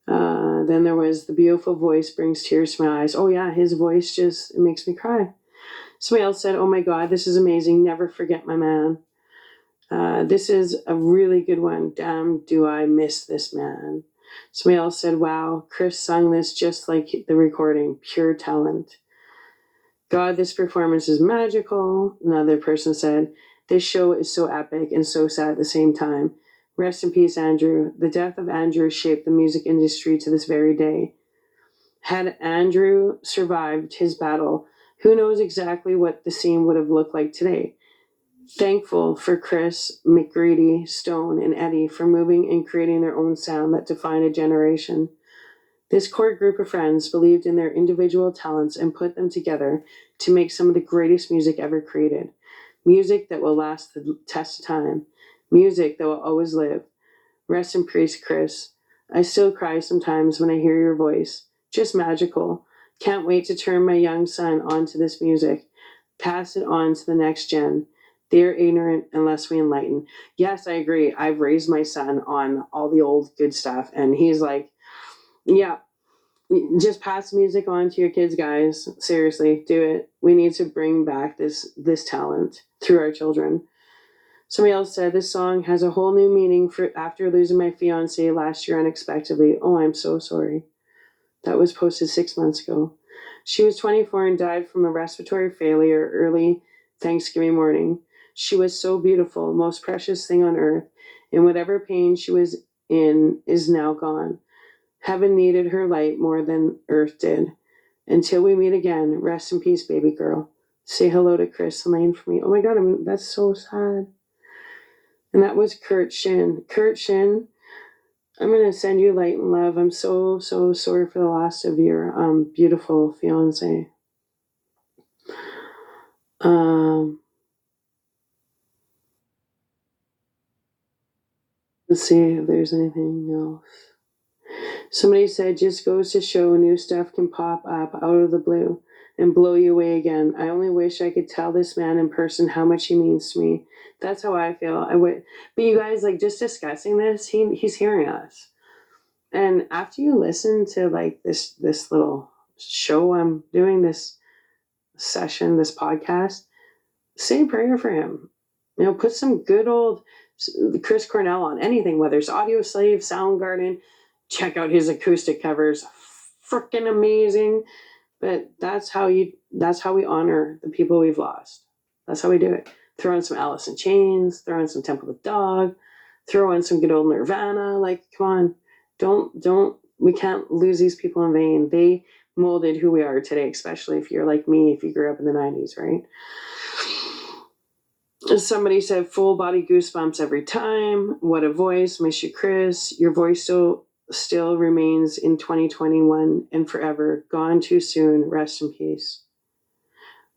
Then there was the beautiful voice brings tears to my eyes. Oh yeah, his voice it makes me cry. Somebody else said, oh my God, this is amazing. Never forget my man. This is a really good one. Damn, do I miss this man. Somebody else said, wow, Chris sung this just like the recording. Pure talent. God, this performance is magical. Another person said, this show is so epic and so sad at the same time. Rest in peace, Andrew. The death of Andrew shaped the music industry to this very day. Had Andrew survived his battle, who knows exactly what the scene would have looked like today. Thankful for Chris, McGreedy, Stone, and Eddie for moving and creating their own sound that defined a generation. This core group of friends believed in their individual talents and put them together to make some of the greatest music ever created. Music that will last the test of time. Music that will always live. Rest in peace, Chris. I still cry sometimes when I hear your voice. Just magical. Can't wait to turn my young son onto this music. Pass it on to the next gen. They're ignorant unless we enlighten. Yes, I agree. I've raised my son on all the old good stuff, and he's like, yeah, just pass music on to your kids, guys. Seriously, do it. We need to bring back this talent through our children. Somebody else said this song has a whole new meaning for after losing my fiance last year unexpectedly. Oh, I'm so sorry. That was posted 6 months ago. She was 24 and died from a respiratory failure early Thanksgiving morning. She was so beautiful, most precious thing on earth, and whatever pain she was in is now gone. Heaven needed her light more than earth did. Until we meet again, rest in peace, baby girl. Say hello to Chris and Lane for me. Oh my God, that's so sad. And that was Kurt Shin. Kurt Shin, I'm going to send you light and love. I'm so sorry for the loss of your beautiful fiance. Let's see if there's anything else. Somebody said, just goes to show new stuff can pop up out of the blue and blow you away again. I only wish I could tell this man in person how much he means to me. That's how I feel. But you guys, like, just discussing this, he's hearing us. And after you listen to like this little show I'm doing, this session, this podcast, say a prayer for him. You know, put some good old Chris Cornell on anything, whether it's Audio Slave, Soundgarden. Check out his acoustic covers, freaking amazing. But that's how we honor the people we've lost. That's how we do it. Throw in some Alice in Chains, throw in some Temple of Dog, throw in some good old Nirvana. Like, come on, don't. We can't lose these people in vain. They molded who we are today, especially if you're like me, if you grew up in the 90s, right? Somebody said full body goosebumps every time. What a voice. Miss you, Chris. Your voice still remains in 2021 and forever. Gone too soon. Rest in peace.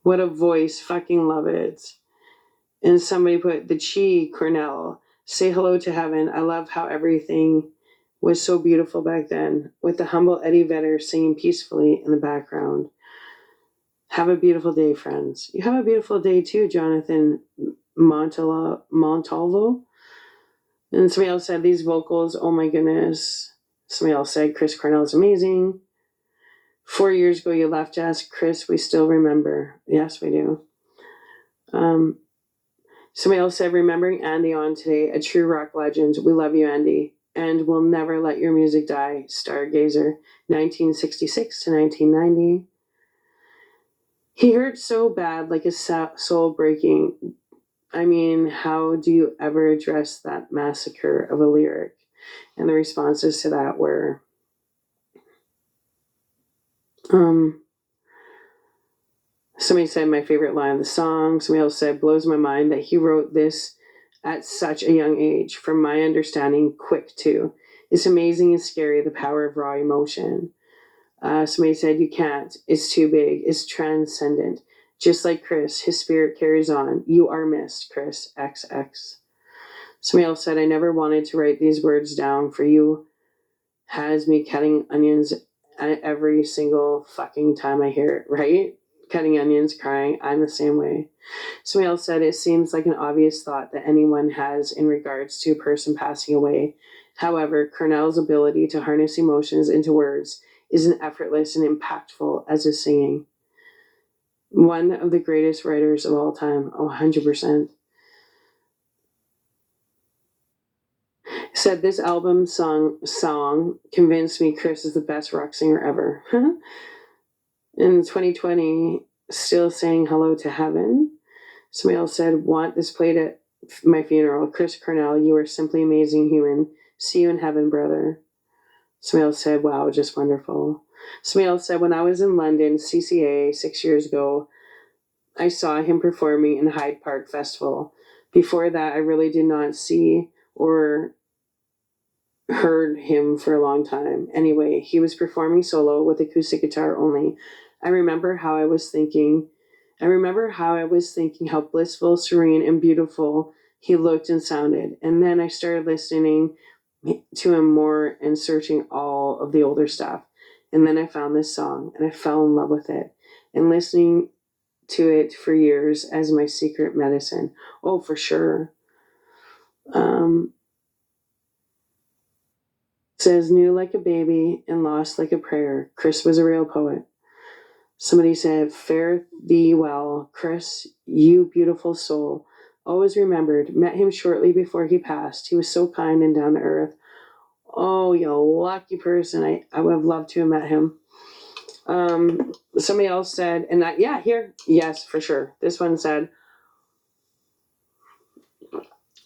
What a voice. Fucking love it. And somebody put the Chi Cornell. Say hello to heaven. I love how everything was so beautiful back then, with the humble Eddie Vedder singing peacefully in the background. Have a beautiful day, friends. You have a beautiful day too, Jonathan Montalvo. And somebody else said these vocals, oh my goodness. Somebody else said Chris Cornell is amazing. 4 years ago you left us, Chris, we still remember. Yes, we do. Somebody else said, remembering Andy on today, a true rock legend. We love you, Andy. And we'll never let your music die. Stargazer, 1966 to 1990. He hurt so bad, like his soul breaking. I mean, how do you ever address that massacre of a lyric? And the responses to that were, somebody said my favorite line of the song. Somebody else said, blows my mind that he wrote this at such a young age. From my understanding, quick too. It's amazing and scary, the power of raw emotion. Somebody said, you can't. It's too big. It's transcendent. Just like Chris, his spirit carries on. You are missed, Chris, XX. Somebody else said, I never wanted to write these words down for you. Has me cutting onions every single fucking time I hear it, right? Cutting onions, crying. I'm the same way. Somebody else said, it seems like an obvious thought that anyone has in regards to a person passing away. However, Cornell's ability to harness emotions into words is as effortless and impactful as his singing. One of the greatest writers of all time, 100%. Said this album song convinced me Chris is the best rock singer ever. In 2020, still saying hello to heaven. Somebody else said, want this played at my funeral. Chris Cornell, you are simply amazing human. See you in heaven, brother. Somebody else said, wow, just wonderful. Somebody else said, when I was in London, CCA, 6 years ago, I saw him performing in Hyde Park Festival. Before that, I really did not see or heard him for a long time. Anyway, he was performing solo with acoustic guitar only. I remember how I was thinking how blissful, serene, and beautiful he looked and sounded. And then I started listening to him more and searching all of the older stuff. And then I found this song and I fell in love with it. And listening to it for years as my secret medicine. Oh, for sure. Says, new like a baby and lost like a prayer. Chris was a real poet. Somebody said, fare thee well, Chris, you beautiful soul. Always remembered, met him shortly before he passed. He was so kind and down to earth. Oh, you lucky person. I would have loved to have met him. Somebody else said, and that, yeah, here, yes, for sure. This one said,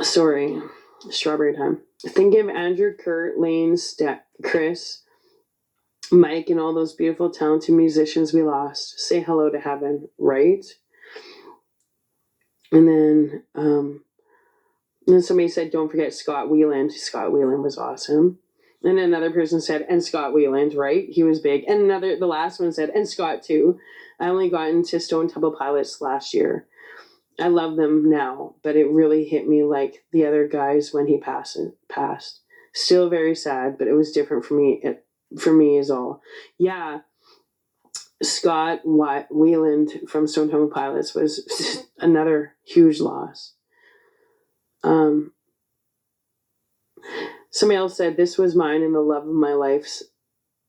sorry, strawberry time. Thinking of Andrew, Kurt, Lane, Chris, Mike, and all those beautiful, talented musicians we lost. Say hello to heaven, right? And then somebody said, don't forget Scott Weiland. Scott Weiland was awesome. And another person said, and Scott Weiland, right? He was big. And the last one said, and Scott too. I only got into Stone Temple Pilots last year. I love them now, but it really hit me like the other guys when he passed. Still very sad, but it was different for me. For me is all. Yeah, Scott Weiland from Stone Temple Pilots was another huge loss. Somebody else said, this was mine and the love of my life's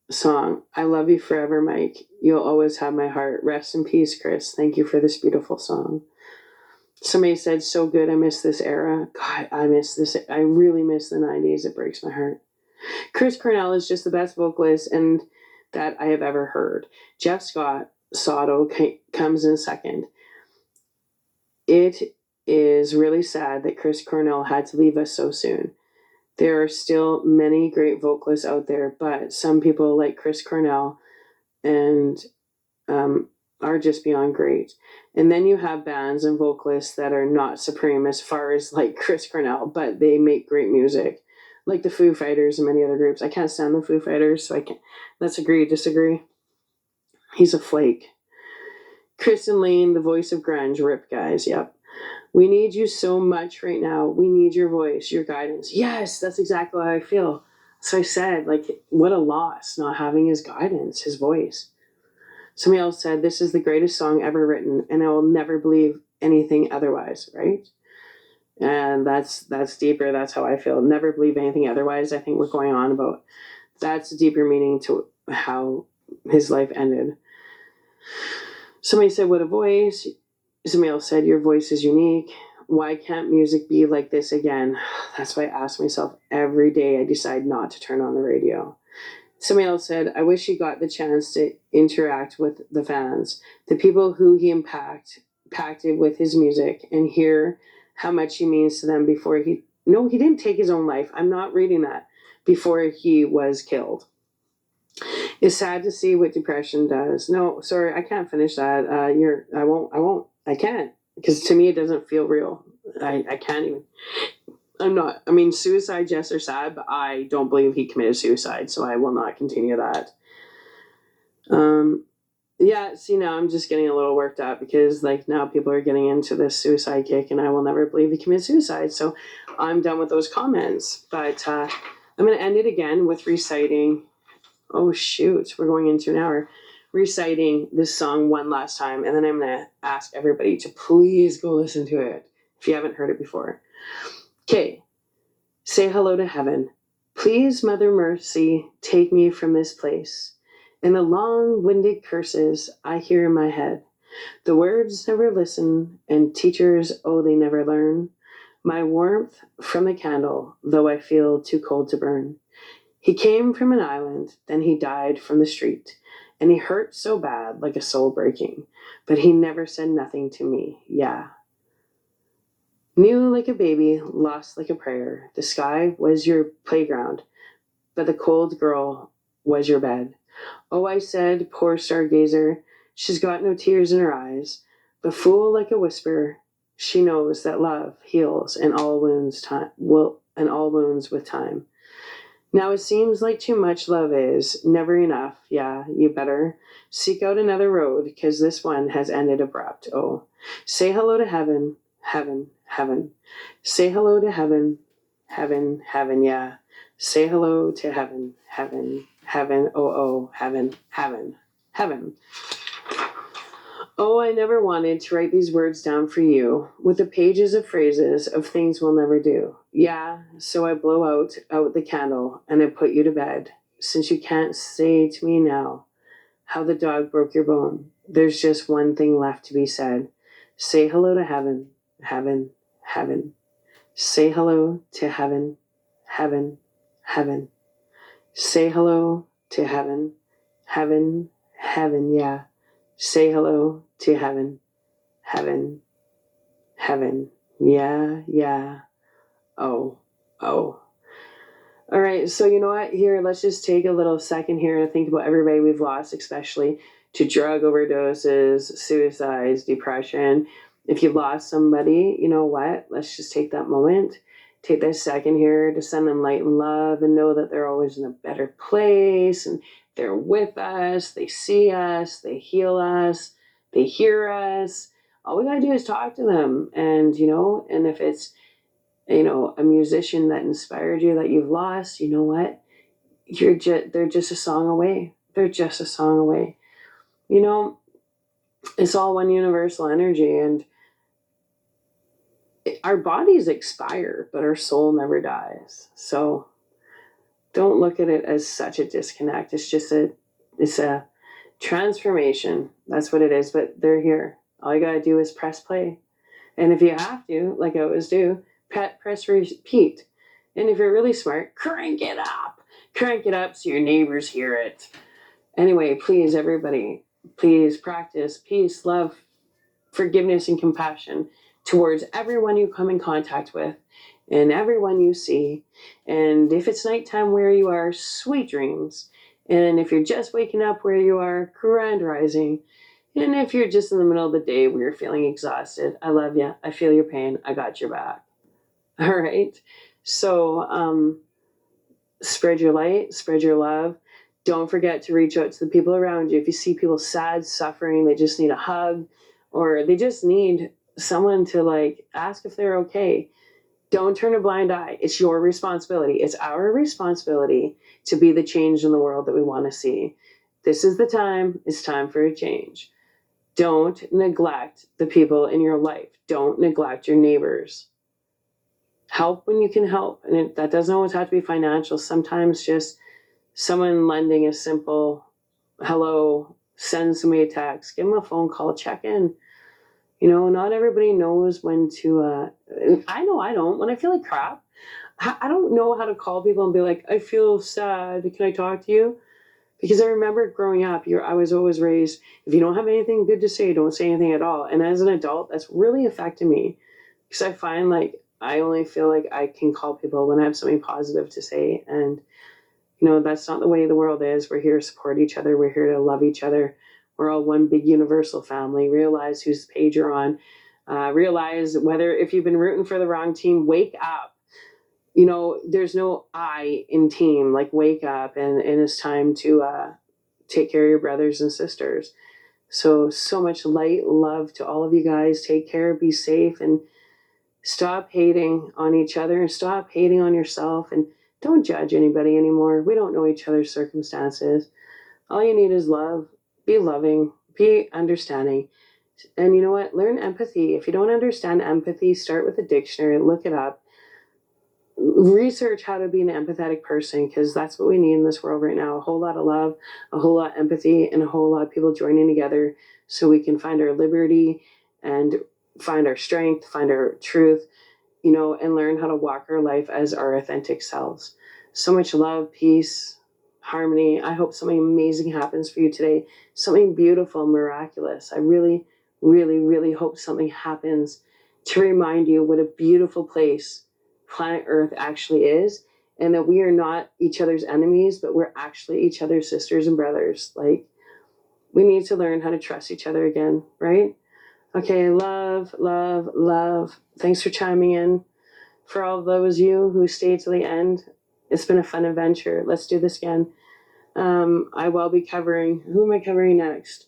song. I love you forever, Mike. You'll always have my heart. Rest in peace, Chris. Thank you for this beautiful song. Somebody said, so good, I miss this era. God, I miss this. I really miss the 90s. It breaks my heart. Chris Cornell is just the best vocalist and that I have ever heard. Jeff Scott Soto comes in second. It is really sad that Chris Cornell had to leave us so soon. There are still many great vocalists out there, but some people like Chris Cornell and are just beyond great. And then you have bands and vocalists that are not supreme as far as like Chris Cornell, but they make great music, like the Foo Fighters and many other groups. I can't stand the Foo Fighters, so I can't. Let's agree, disagree. He's a flake. Chris and Lane, the voice of grunge, rip guys. Yep. We need you so much right now. We need your voice, your guidance. Yes, that's exactly how I feel. So I said, like, what a loss not having his guidance, his voice. Somebody else said, this is the greatest song ever written, and I will never believe anything otherwise, right? And that's deeper. That's how I feel. Never believe anything otherwise. I think we're going on about that's a deeper meaning to how his life ended. Somebody said, what a voice. Somebody else said, your voice is unique. Why can't music be like this again? That's why I ask myself every day I decide not to turn on the radio. Somebody else said, I wish he got the chance to interact with the fans, the people who he impacted with his music, and hear how much he means to them before he... No, he didn't take his own life. I'm not reading that. Before he was killed. It's sad to see what depression does. No, sorry, I can't finish that. I can't. Because to me, it doesn't feel real. I can't even. I'm not. I mean, suicide, yes, are sad, but I don't believe he committed suicide, so I will not continue that. Yeah, see, now I'm just getting a little worked up because, like, now people are getting into this suicide kick, and I will never believe he committed suicide, so I'm done with those comments. But I'm going to end it again with reciting... Oh, shoot, we're going into an hour. Reciting this song one last time, and then I'm going to ask everybody to please go listen to it if you haven't heard it before. Okay. Say hello to heaven. Please, Mother Mercy, take me from this place. And the long-winded curses I hear in my head. The words never listen, and teachers, oh, they never learn. My warmth from the candle, though I feel too cold to burn. He came from an island, then he died from the street. And he hurt so bad, like a soul breaking. But he never said nothing to me, yeah. New like a baby, lost like a prayer. The sky was your playground, but the cold girl was your bed. Oh, I said, poor stargazer, she's got no tears in her eyes, but fool like a whisper, she knows that love heals and all wounds with time. Now it seems like too much love is never enough. Yeah, you better seek out another road, because this one has ended abrupt. Oh, say hello to heaven, heaven, heaven. Say hello to heaven, heaven, heaven, yeah. Say hello to heaven, heaven, heaven, oh, heaven, heaven, heaven. Oh, I never wanted to write these words down for you with the pages of phrases of things we'll never do. Yeah, so I blow out the candle and I put you to bed, since you can't say to me now how the dog broke your bone. There's just one thing left to be said. Say hello to heaven, heaven, heaven. Say hello to heaven, heaven, heaven. Say hello to heaven, heaven, heaven, yeah. Say hello to heaven, heaven, heaven, yeah, yeah, oh, oh. All right, so you know what? Here, let's just take a little second here to think about everybody we've lost, especially to drug overdoses, suicides, depression. If you've lost somebody, you know what? Let's just take that moment, take that second here to send them light and love and know that they're always in a better place and they're with us, they see us, they heal us, they hear us. All we gotta do is talk to them. And, and if it's, a musician that inspired you that you've lost, you know what? They're just a song away. They're just a song away. It's all one universal energy, and our bodies expire, but our soul never dies. So don't look at it as such a disconnect. It's a transformation. That's what it is. But they're here. All you gotta do is press play. And if you have to, like I always do, press repeat. And if you're really smart, crank it up. Crank it up so your neighbors hear it. Anyway, please, everybody, please practice peace, love, forgiveness, and compassion towards everyone you come in contact with and everyone you see. And if it's nighttime where you are, sweet dreams. And if you're just waking up where you are, grand rising. And if you're just in the middle of the day where you're feeling exhausted, I love you. I feel your pain. I got your back. All right. So spread your light, spread your love. Don't forget to reach out to the people around you. If you see people sad, suffering, they just need a hug, or they just need someone to ask if they're okay. Don't turn a blind eye. It's your responsibility. It's our responsibility to be the change in the world that we want to see. This is the time. It's time for a change. Don't neglect the people in your life. Don't neglect your neighbors. Help when you can help. And that doesn't always have to be financial. Sometimes just someone lending a simple hello, send somebody a text, give them a phone call, check in. You know, not everybody knows when to, I know I don't. When I feel like crap, I don't know how to call people and be like, I feel sad, can I talk to you? Because I remember growing up, I was always raised, if you don't have anything good to say, don't say anything at all. And as an adult, that's really affected me. Because I find like I only feel like I can call people when I have something positive to say. And, you know, that's not the way the world is. We're here to support each other. We're here to love each other. We're all one big universal family. Realize whose page you're on. Realize whether if you've been rooting for the wrong team, wake up. You know, there's no I in team. Like, wake up, and it's time to take care of your brothers and sisters. So much light, love to all of you guys. Take care, be safe, and stop hating on each other, and stop hating on yourself, and don't judge anybody anymore. We don't know each other's circumstances. All you need is love. Be loving, be understanding. And you know what? Learn empathy. If you don't understand empathy, start with a dictionary, look it up. Research how to be an empathetic person, because that's what we need in this world right now. A whole lot of love, a whole lot of empathy, and a whole lot of people joining together so we can find our liberty and find our strength, find our truth, you know, and learn how to walk our life as our authentic selves. So much love, peace, harmony. I hope something amazing happens for you today. Something beautiful, miraculous. I really, really, really hope something happens to remind you what a beautiful place planet Earth actually is, and that we are not each other's enemies, but we're actually each other's sisters and brothers. Like, we need to learn how to trust each other again, right? Okay, love, love, love. Thanks for chiming in. For all those of you who stayed to the end, it's been a fun adventure. Let's do this again. I will be covering, who am I covering next?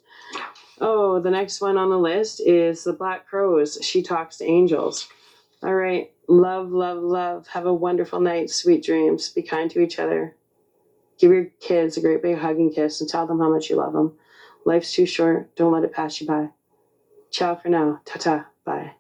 Oh, the next one on the list is the Black Crows. She talks to angels. All right. Love, love, love. Have a wonderful night. Sweet dreams. Be kind to each other. Give your kids a great big hug and kiss and tell them how much you love them. Life's too short. Don't let it pass you by. Ciao for now. Ta-ta. Bye.